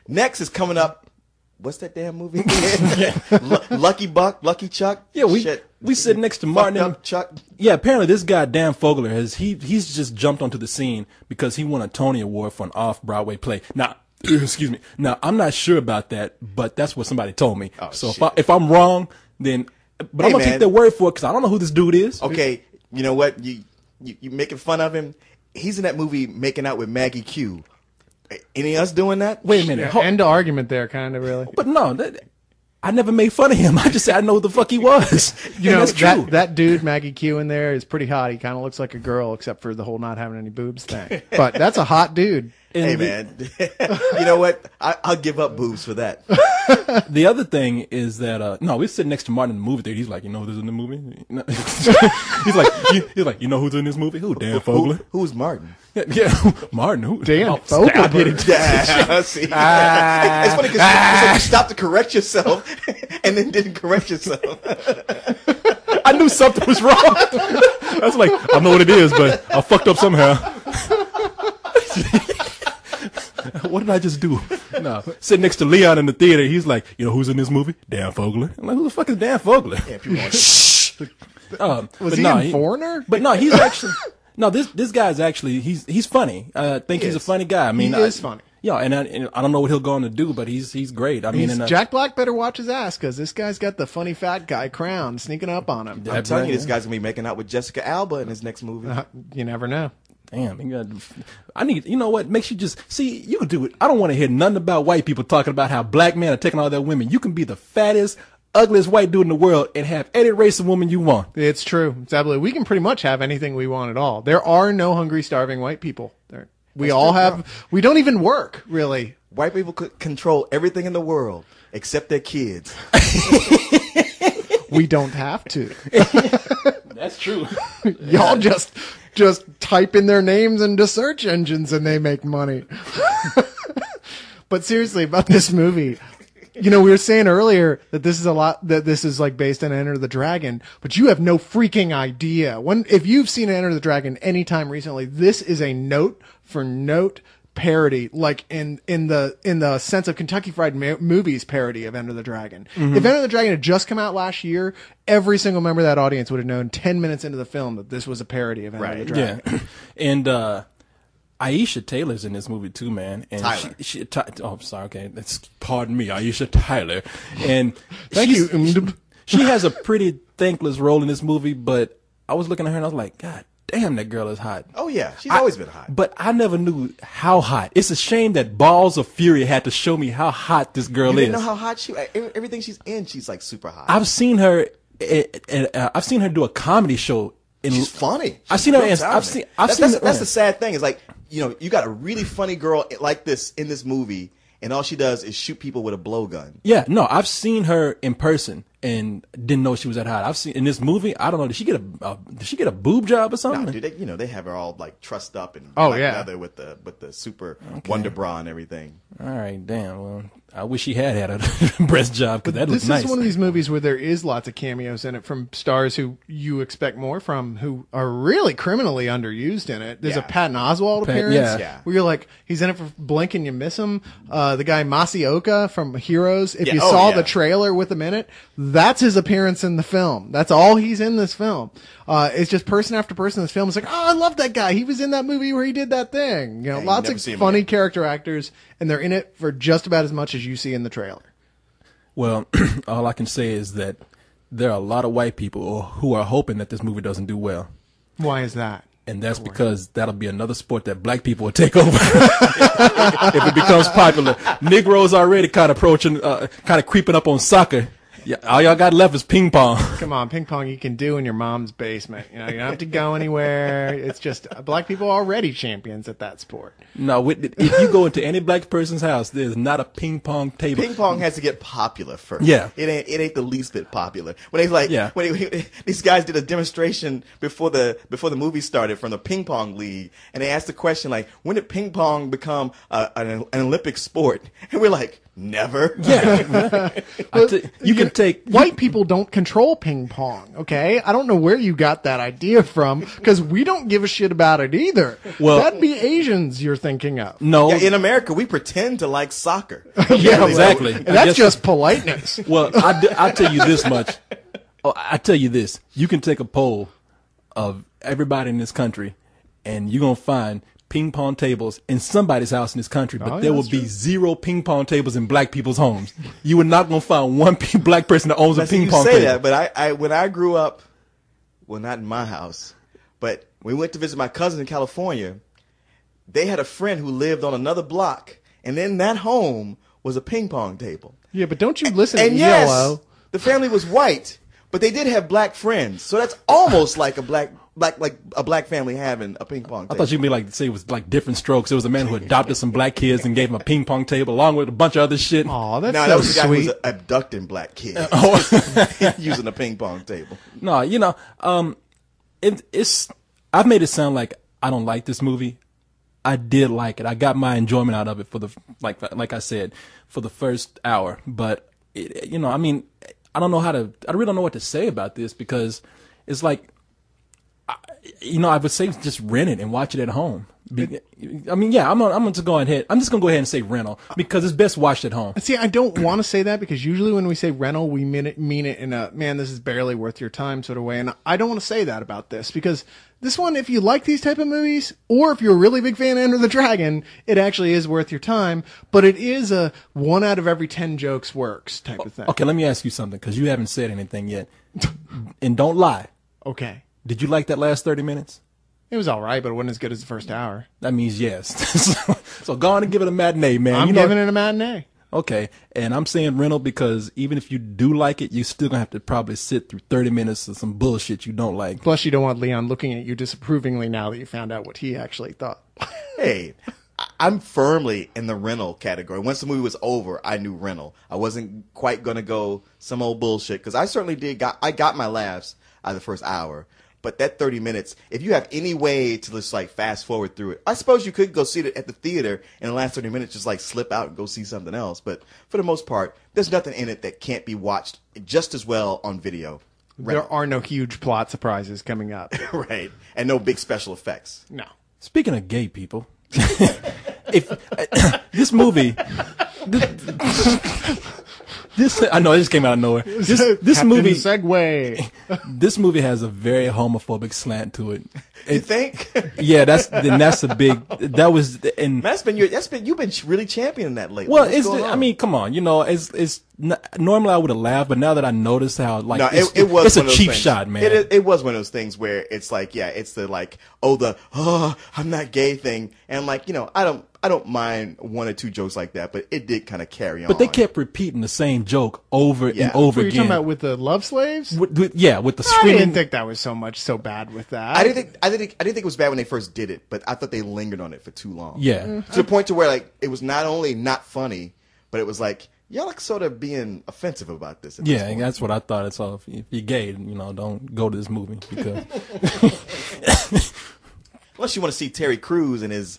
Next is coming up. What's that damn movie? Lucky Buck, Lucky Chuck. Yeah, we sit next to Martin. Fucked up Chuck. Yeah, apparently this guy Dan Fogler he's just jumped onto the scene because he won a Tony Award for an off-Broadway play. Now, excuse me. Now I'm not sure about that, but that's what somebody told me. Oh, so shit. if I'm wrong, then but I'm gonna take their word for it because I don't know who this dude is. Okay, you know what? You making fun of him? He's in that movie Making Out with Maggie Q. Any of us doing that? Wait a minute. End of argument there, kind of, really. But no, I never made fun of him. I just said I know who the fuck he was. You know, that's true. That dude, Maggie Q, in there is pretty hot. He kind of looks like a girl, except for the whole not having any boobs thing. But that's a hot dude. Hey, man. You know what? I'll give up boobs for that. The other thing is that no, we're sitting next to Martin in the movie theater. He's like, you know who's in the movie? he's like, you know who's in this movie? Who? Dan Fogler. Who's Martin? Yeah, Martin. Who? Dan Fogler. Yeah, see. It's funny because you stopped to correct yourself and then didn't correct yourself. I knew something was wrong. I was like, I know what it is, but I fucked up somehow. What did I just do? No, sitting next to Leon in the theater, he's like, you know who's in this movie? Dan Fogler. I'm like, who the fuck is Dan Fogler? Yeah, people want shh. Was he in Foreigner? But no, he's actually no. This guy's actually he's funny. I think he's a funny guy. I mean, he is funny. Yeah, and I don't know what he'll go on to do, but he's great. I mean, Jack Black better watch his ass because this guy's got the funny fat guy crown sneaking up on him. I'm telling you, this guy's gonna be making out with Jessica Alba in his next movie. You never know. Damn, you know what makes you just see, you can do it. I don't want to hear nothing about white people talking about how black men are taking all their women. You can be the fattest, ugliest white dude in the world and have any race of woman you want. It's true. It's absolutely. We can pretty much have anything we want at all. There are no hungry, starving white people. We all have. We don't even work, really. White people could control everything in the world except their kids. We don't have to. That's true. Y'all just type in their names into search engines and they make money. But seriously, about this movie, you know, we were saying earlier that this is like based on Enter the Dragon, but you have no freaking idea. If you've seen Enter the Dragon anytime recently, this is a note for note parody, like in the sense of Kentucky Fried Movies parody of Enter the Dragon. Mm-hmm. If Enter the Dragon had just come out last year, every single member of that audience would have known 10 minutes into the film that this was a parody of Enter the Dragon. Yeah. And Aisha Taylor's in this movie too, man. And Tyler. I'm sorry. Okay, pardon me, Aisha Tyler. And thank you. She has a pretty thankless role in this movie, but I was looking at her and I was like, God damn, that girl is hot. Oh yeah, she's always been hot. But I never knew how hot. It's a shame that Balls of Fury had to show me how hot this girl you didn't is. know how hot everything she's in, she's like super hot. I've seen her. I've seen her do a comedy show. She's funny. I've seen her. That's the sad thing. Is like, you know, you got a really funny girl like this in this movie, and all she does is shoot people with a blowgun. Yeah, no, I've seen her in person and didn't know she was that hot. I've seen in this movie. I don't know. Did she get a boob job or something? No, dude. They have her all like trussed up and leather with the super Wonder Bra and everything. All right, damn. Well, I wish she had a breast job because that looks nice. This is one of these movies where there is lots of cameos in it from stars who you expect more from, who are really criminally underused in it. There's a Patton Oswalt appearance where you're like, he's in it for blink and you miss him. The guy Masioka from Heroes, if you saw the trailer with him in it, that's his appearance in the film. That's all he's in this film. It's just person after person in this film is like, oh, I love that guy. He was in that movie where he did that thing. You know, lots of funny character actors, and they're in it for just about as much as you see in the trailer. Well, all I can say is that there are a lot of white people who are hoping that this movie doesn't do well. Why is that? And that's because that'll be another sport that black people will take over if it becomes popular. Negroes already kind of approaching, kind of creeping up on soccer. Yeah, all y'all got left is ping pong. Come on, ping pong you can do in your mom's basement. You know, you don't have to go anywhere. It's just black people are already champions at that sport. No, if you go into any black person's house, there's not a ping pong table. Ping pong has to get popular first. Yeah, it ain't the least bit popular. When they these guys did a demonstration before the movie started from the ping pong league, and they asked the question like, when did ping pong become an Olympic sport? And we're like, Never. Yeah. You can take white people don't control ping pong. Okay, I don't know where you got that idea from because we don't give a shit about it either. Well, that'd be Asians you're thinking of. No, in America we pretend to like soccer. Yeah, exactly. And that's just politeness. Well, I'll tell you this much. I tell you this: you can take a poll of everybody in this country, and you're gonna find ping pong tables in somebody's house in this country, but there will be zero ping pong tables in black people's homes. You are not going to find one black person that owns a ping pong table. You say that, but I when I grew up, well, not in my house, but we went to visit my cousin in California. They had a friend who lived on another block, and in that home was a ping pong table. Yeah, but don't you listen and to yes, Yellow? The family was white, but they did have black friends, so that's almost like a black family having a ping pong table. I thought you'd be like, say it was like different strokes. It was a man who adopted some black kids and gave them a ping pong table along with a bunch of other shit. Oh, that's that was the guy who was abducting black kids using a ping pong table. No, it's. I've made it sound like I don't like this movie. I did like it. I got my enjoyment out of it for the like I said, for the first hour. But I mean, I don't know I really don't know what to say about this because it's like. I would say just rent it and watch it at home. I mean, yeah, I'm going to go ahead. I'm just going to go ahead and say rental because it's best watched at home. See, I don't want to say that because usually when we say rental, we mean it in a, man, this is barely worth your time sort of way. And I don't want to say that about this because this one, if you like these type of movies or if you're a really big fan of Enter the Dragon, it actually is worth your time. But it is a 1 out of every 10 jokes works type of thing. Okay, let me ask you something because you haven't said anything yet. And don't lie. Okay. Did you like that last 30 minutes? It was all right, but it wasn't as good as the first hour. That means yes. so go on and give it a matinee, man. I'm giving it a matinee. Okay, and I'm saying rental because even if you do like it, you're still going to have to probably sit through 30 minutes of some bullshit you don't like. Plus, you don't want Leon looking at you disapprovingly now that you found out what he actually thought. Hey, I'm firmly in the rental category. Once the movie was over, I knew rental. I wasn't quite going to go some old bullshit because I certainly I got my laughs out of the first hour. But that 30 minutes, if you have any way to just like fast forward through it, I suppose you could go see it at the theater and the last 30 minutes just like slip out and go see something else. But for the most part, there's nothing in it that can't be watched just as well on video. There are no huge plot surprises coming up. Right. And no big special effects. No. Speaking of gay people, if this movie... This I know it just came out of nowhere. This movie segue. This movie has a very homophobic slant to it. You think? Yeah, that's a big. That was and you've been really championing that lately. Well, I mean, come on, it's normally I would have laughed, but now that I noticed how like it's a cheap shot, man. It was one of those things where it's like, yeah, it's the like, I'm not gay thing, and like, I don't mind 1 or 2 jokes like that, but it did kind of carry on. But they kept repeating the same joke over and over again. Were you talking about with the love slaves? With the screaming. I didn't think that was so bad with that. I didn't think it was bad when they first did it, but I thought they lingered on it for too long. Yeah. To the point to where like it was not only not funny, but it was like, y'all like sort of being offensive about this. Yeah, and that's what I thought. It's all if you're gay, don't go to this movie because. Unless you want to see Terry Crews and his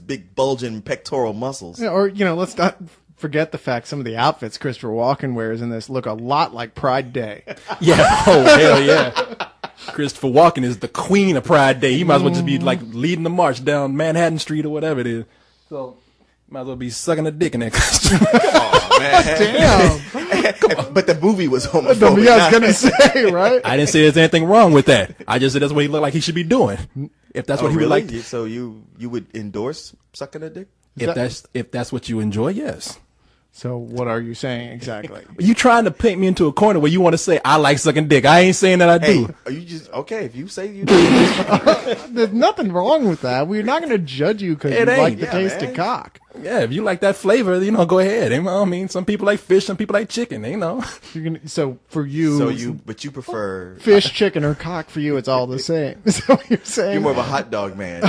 big bulging pectoral muscles. Yeah, or let's not forget the fact some of the outfits Christopher Walken wears in this look a lot like Pride Day. Yeah. Oh hell yeah. Christopher Walken is the queen of Pride Day. He might as well just be like leading the march down Manhattan Street or whatever it is. So might as well be sucking a dick in that costume. Oh man. Damn. But the movie was homophobic. Yeah, I was gonna say, right? I didn't say there's anything wrong with that. I just said that's what he looked like he should be doing. If that's what he would like. So you would endorse sucking a dick? If that's what you enjoy, yes. So what are you saying exactly? You trying to paint me into a corner where you want to say I like sucking dick. I ain't saying that I do. Are you just okay? If you say you do, there's nothing wrong with that. We're not going to judge you because you like the taste of cock. Yeah, if you like that flavor, go ahead. I mean, some people like fish, some people like chicken. So for you, but you prefer fish, chicken, or cock. For you, it's all the same. Is that what you're saying? You're more of a hot dog man.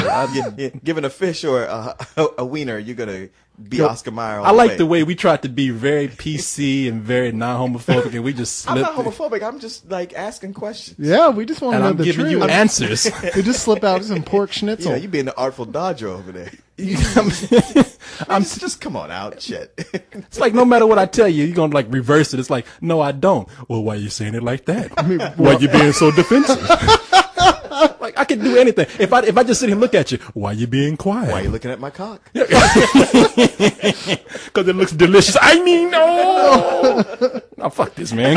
Given a fish or a wiener, you're gonna be Oscar Mayer. I like the way we tried to be very PC and very non-homophobic, and we just slipped. I'm not homophobic. I'm just like asking questions. Yeah, we just want to know the truth. I'm giving you answers. We just slip out some pork schnitzel. Yeah, you being the artful dodger over there. Just come on out, shit. It's like no matter what I tell you, you're gonna like reverse it. It's like, no, I don't. Well, why are you saying it like that? Why are you being so defensive? Like I can do anything. If I just sit here and look at you, why are you being quiet? Why are you looking at my cock? Because it looks delicious. I mean, no. Oh, fuck this, man.